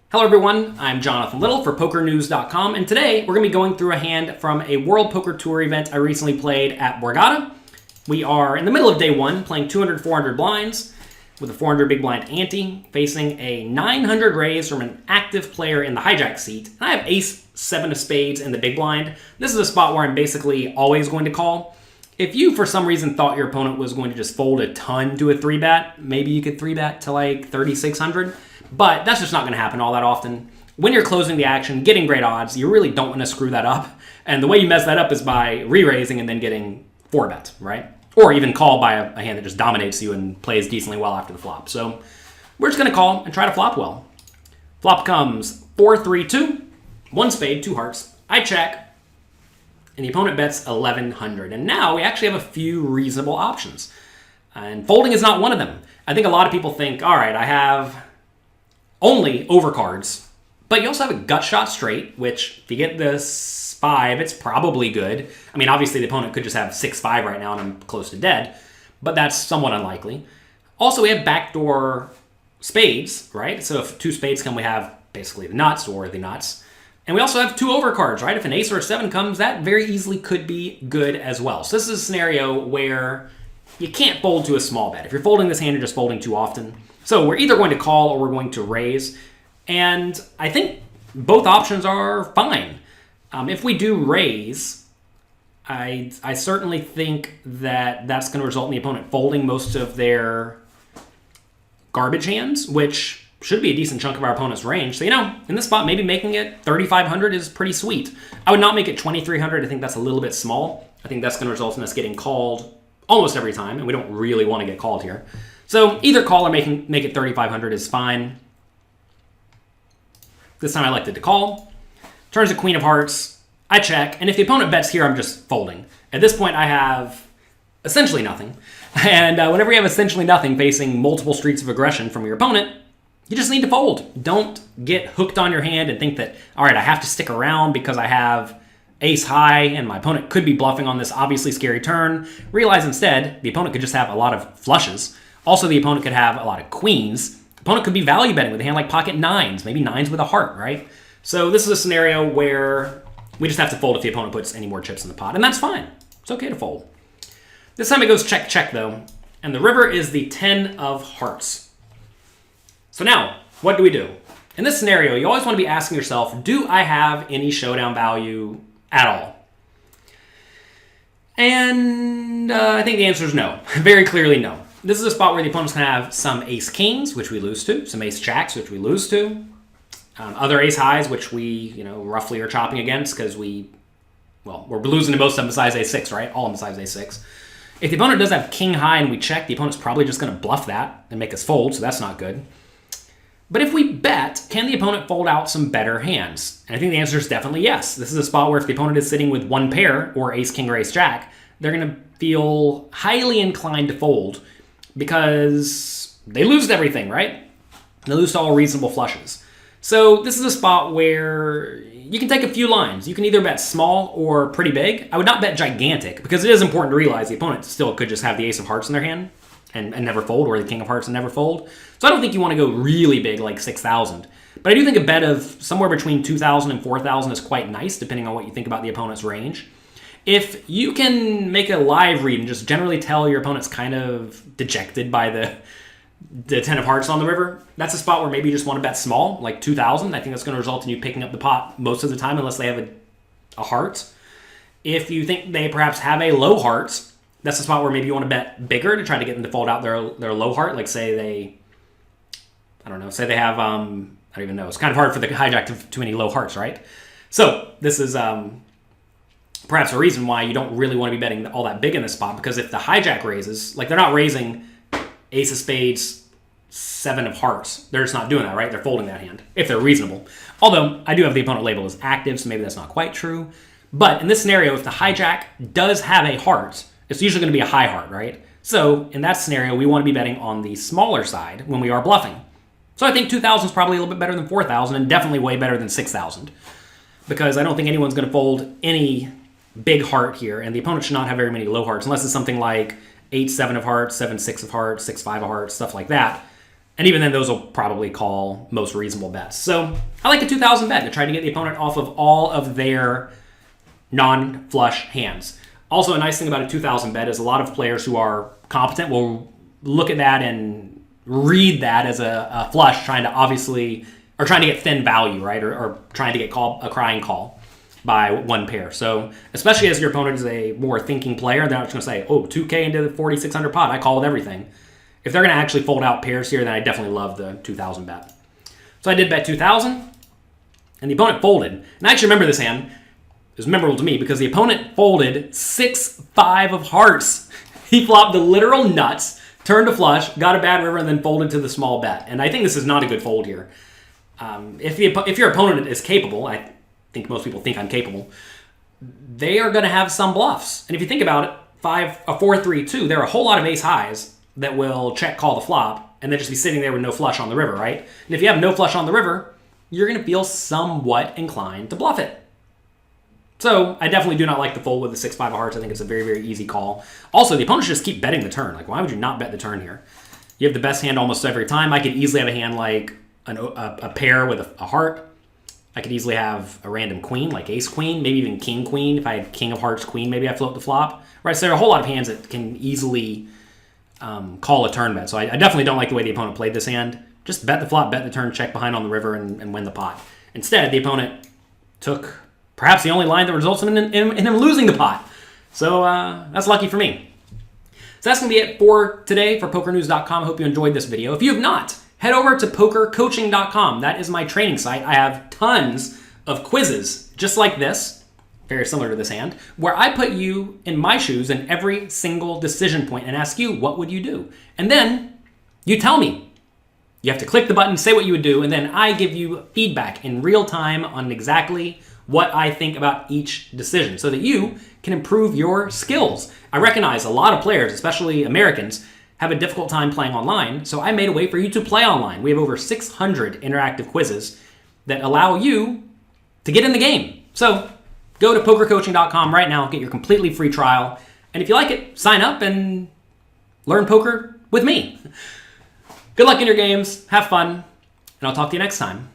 Hello everyone, I'm Jonathan Little for PokerNews.com, and today we're going to be going through a hand from a World Poker Tour event I recently played at Borgata. We are in the middle of day one, playing 200, 400 blinds with a 400 big blind ante, facing a 900 raise from an active player in the hijack seat. And I have ace 7 of spades in the big blind. This is a spot where I'm basically always going to call. If you, for some reason, thought your opponent was going to just fold a ton to a 3-bet, maybe you could 3-bet to like 3,600. But that's just not going to happen all that often. When you're closing the action, getting great odds, you really don't want to screw that up. And the way you mess that up is by re-raising and then getting 4-bet, right? Or even call by a hand that just dominates you and plays decently well after the flop. So we're just going to call and try to flop well. Flop comes 4-3-2, 1 spade, 2 hearts. I check, and the opponent bets 1,100. And now we actually have a few reasonable options. And folding is not one of them. I think a lot of people think, all right, I have only overcards, but you also have a gut shot straight, which if you get this 5, it's probably good. I mean, obviously the opponent could just have 6-5 right now and I'm close to dead, but that's somewhat unlikely. Also, we have backdoor spades, right? So if 2 spades come, we have basically the nuts or the nuts. And we also have 2 overcards, right? If an ace or a 7 comes, that very easily could be good as well. So this is a scenario where you can't fold to a small bet. If you're folding this hand, you're just folding too often. So we're either going to call or we're going to raise. And I think both options are fine. If we do raise, I certainly think that that's going to result in the opponent folding most of their garbage hands, which should be a decent chunk of our opponent's range. So, in this spot, maybe making it 3,500 is pretty sweet. I would not make it 2,300. I think that's a little bit small. I think that's going to result in us getting called almost every time, and we don't really want to get called here. So either call or make it 3,500 is fine. This time I elected to call. Turns to queen of hearts. I check, and if the opponent bets here, I'm just folding. At this point, I have essentially nothing. And whenever you have essentially nothing facing multiple streaks of aggression from your opponent, you just need to fold. Don't get hooked on your hand and think that, all right, I have to stick around because I have ace high and my opponent could be bluffing on this obviously scary turn. Realize instead, the opponent could just have a lot of flushes. Also, the opponent could have a lot of queens. The opponent could be value betting with a hand like pocket 9s, maybe 9s with a heart, right? So this is a scenario where we just have to fold if the opponent puts any more chips in the pot, and that's fine. It's okay to fold. This time it goes check, check, though, and the river is the 10 of hearts. So now, what do we do? In this scenario, you always want to be asking yourself, do I have any showdown value at all? And I think the answer is no. Very clearly no. This is a spot where the opponent's going to have some ace-kings, which we lose to, some ace-jacks, which we lose to, other ace-highs, which we, roughly are chopping against because we're losing to most of them besides ace-6, right? All of them besides ace-6. If the opponent does have king-high and we check, the opponent's probably just going to bluff that and make us fold, so that's not good. But if we bet, can the opponent fold out some better hands? And I think the answer is definitely yes. This is a spot where if the opponent is sitting with one pair, or ace-king or ace-jack, they're going to feel highly inclined to fold because they lose everything, right? They lose to all reasonable flushes. So this is a spot where you can take a few lines. You can either bet small or pretty big. I would not bet gigantic because it is important to realize the opponent still could just have the ace of hearts in their hand and never fold, or the king of hearts and never fold. So I don't think you want to go really big like 6,000. But I do think a bet of somewhere between 2,000 and 4,000 is quite nice depending on what you think about the opponent's range. If you can make a live read and just generally tell your opponent's kind of dejected by the 10 of hearts on the river, that's a spot where maybe you just want to bet small, like 2,000. I think that's going to result in you picking up the pot most of the time unless they have a heart. If you think they perhaps have a low heart, that's a spot where maybe you want to bet bigger to try to get them to fold out their low heart. Like say they have, I don't even know. It's kind of hard for the hijack to too many low hearts, right? So this is perhaps a reason why you don't really want to be betting all that big in this spot, because if the hijack raises, like they're not raising ace of spades, 7 of hearts. They're just not doing that, right? They're folding that hand, if they're reasonable. Although, I do have the opponent labeled as active, so maybe that's not quite true. But in this scenario, if the hijack does have a heart, it's usually going to be a high heart, right? So in that scenario, we want to be betting on the smaller side when we are bluffing. So I think 2,000 is probably a little bit better than 4,000 and definitely way better than 6,000. Because I don't think anyone's going to fold any big heart here, and the opponent should not have very many low hearts, unless it's something like 8-7 of hearts, 7-6 of hearts, 6-5 of hearts, stuff like that. And even then, those will probably call most reasonable bets. So I like the 2,000 bet to try to get the opponent off of all of their non-flush hands. Also, a nice thing about a 2,000 bet is a lot of players who are competent will look at that and read that as a flush, trying to get thin value, right? Or trying to get a crying call by one pair. So especially as your opponent is a more thinking player, they're not just going to say, oh, 2K into the 4,600 pot, I call with everything. If they're going to actually fold out pairs here, then I definitely love the 2,000 bet. So I did bet 2,000, and the opponent folded. And I actually remember this hand. It was memorable to me because the opponent folded 6-5 of hearts. He flopped the literal nuts, turned to flush, got a bad river, and then folded to the small bet. And I think this is not a good fold here. If your opponent is capable, I think most people think I'm capable, they are going to have some bluffs. And if you think about it, 4-3-2, there are a whole lot of ace highs that will check call the flop and then just be sitting there with no flush on the river, right? And if you have no flush on the river, you're going to feel somewhat inclined to bluff it. So I definitely do not like the fold with the 6-5 of hearts. I think it's a very, very easy call. Also, the opponents just keep betting the turn. Like, why would you not bet the turn here? You have the best hand almost every time. I could easily have a hand like a pair with a heart. I could easily have a random queen, like ace queen, maybe even king queen. If I had king of hearts queen, maybe I float the flop. Right, so there are a whole lot of hands that can easily call a turn bet. So I definitely don't like the way the opponent played this hand. Just bet the flop, bet the turn, check behind on the river, and win the pot. Instead, the opponent took perhaps the only line that results in him losing the pot. So that's lucky for me. So that's going to be it for today for PokerNews.com. I hope you enjoyed this video. If you have not, head over to PokerCoaching.com. That is my training site. I have tons of quizzes just like this, very similar to this hand, where I put you in my shoes in every single decision point and ask you, what would you do? And then you tell me. You have to click the button, say what you would do, and then I give you feedback in real time on exactly what I think about each decision so that you can improve your skills. I recognize a lot of players, especially Americans, have a difficult time playing online, so I made a way for you to play online. We have over 600 interactive quizzes that allow you to get in the game. So go to PokerCoaching.com right now, get your completely free trial, and if you like it, sign up and learn poker with me. Good luck in your games, have fun, and I'll talk to you next time.